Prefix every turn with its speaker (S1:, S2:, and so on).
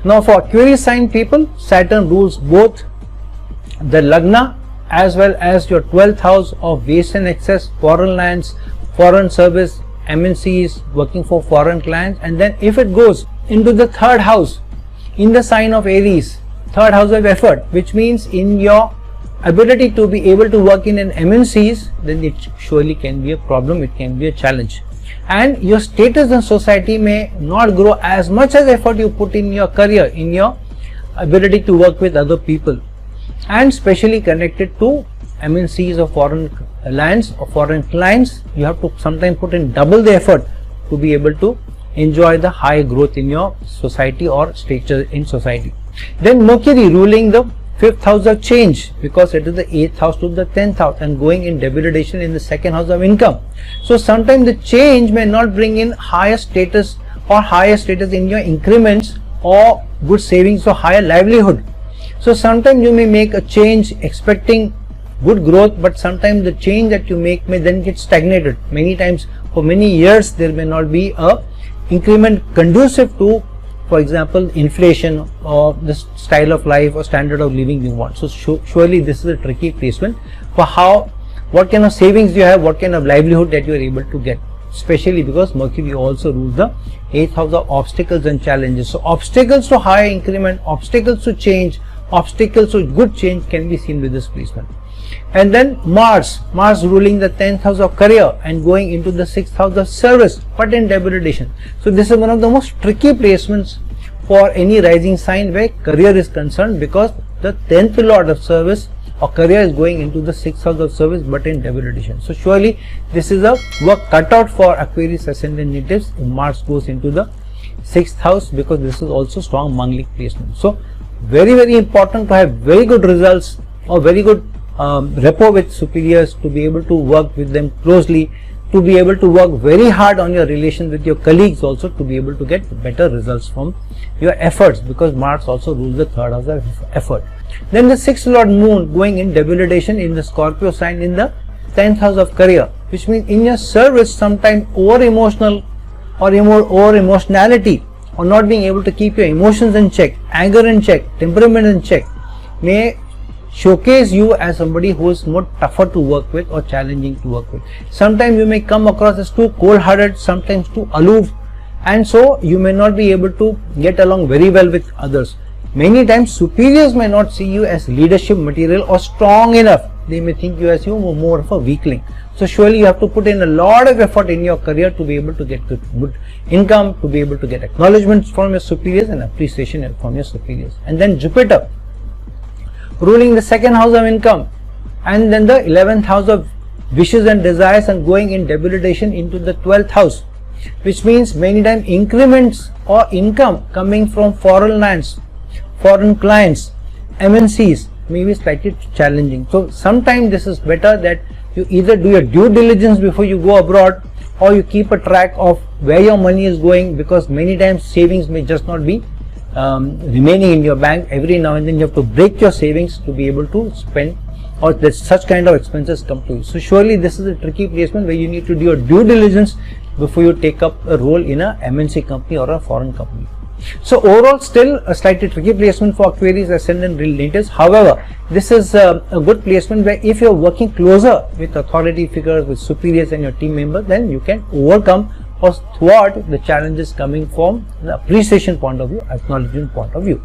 S1: Now for Aquarius sign people, Saturn rules both the Lagna as well as your 12th house of waste and excess, foreign lands, foreign service, MNCs, working for foreign clients. And then if it goes into the 3rd house in the sign of Aries, 3rd house of effort, which means in your ability to be able to work in an MNCs, then it surely can be a problem, it can be a challenge. And your status in society may not grow as much as effort you put in your career, in your ability to work with other people, and especially connected to MNCs or foreign lands or foreign clients. You have to sometimes put in double the effort to be able to enjoy the high growth in your society or stature in society. Then Mercury ruling the 5th house of change, because it is the 8th house to the 10th house and going in degradation in the 2nd house of income. So sometimes the change may not bring in higher status or higher status in your increments or good savings or higher livelihood. So sometimes you may make a change expecting good growth, but sometimes the change that you make may then get stagnated. Many times for many years there may not be a increment conducive to, for example, inflation or the style of life or standard of living you want. So surely this is a tricky placement for what kind of savings you have, what kind of livelihood that you are able to get, especially because Mercury also rules the 8th house of obstacles and challenges. So obstacles to higher increment, obstacles to change, obstacles to good change can be seen with this placement. And then Mars ruling the 10th house of career and going into the 6th house of service, but in degradation. So this is one of the most tricky placements for any rising sign where career is concerned, because the 10th lord of service or career is going into the 6th house of service but in degradation. So surely this is a work cut out for Aquarius ascendant natives if Mars goes into the 6th house, because this is also strong Manglik placement. So very important to have very good results or very good rapport with superiors, to be able to work with them closely, to be able to work very hard on your relations with your colleagues also, to be able to get better results from your efforts, because Mars also rules the 3rd house of effort. Then the 6th lord moon going in degradation in the Scorpio sign in the 10th house of career, which means in your service sometimes over emotional or over emotionality or not being able to keep your emotions in check, anger in check, temperament in check may showcase you as somebody who is more tougher to work with or challenging to work with. Sometimes you may come across as too cold-hearted, sometimes too aloof, and so you may not be able to get along very well with others. Many times superiors may not see you as leadership material or strong enough. They may think you as more of a weakling. So surely you have to put in a lot of effort in your career to be able to get good income, to be able to get acknowledgements from your superiors and appreciation from your superiors. And then Jupiter ruling the 2nd house of income and then the 11th house of wishes and desires and going in degradation into the 12th house, which means many times increments or income coming from foreign lands, foreign clients, MNCs may be slightly challenging. So sometimes this is better that you either do your due diligence before you go abroad, or you keep a track of where your money is going, because many times savings may just not be remaining in your bank. Every now and then you have to break your savings to be able to spend, or that such kind of expenses come to you. So surely this is a tricky placement where you need to do your due diligence before you take up a role in a MNC company or a foreign company. So overall still a slightly tricky placement for Aquarius ascendant natives. However, this is a good placement where if you are working closer with authority figures, with superiors and your team members, then you can overcome or thwart the challenges coming from the appreciation point of view, acknowledgement point of view.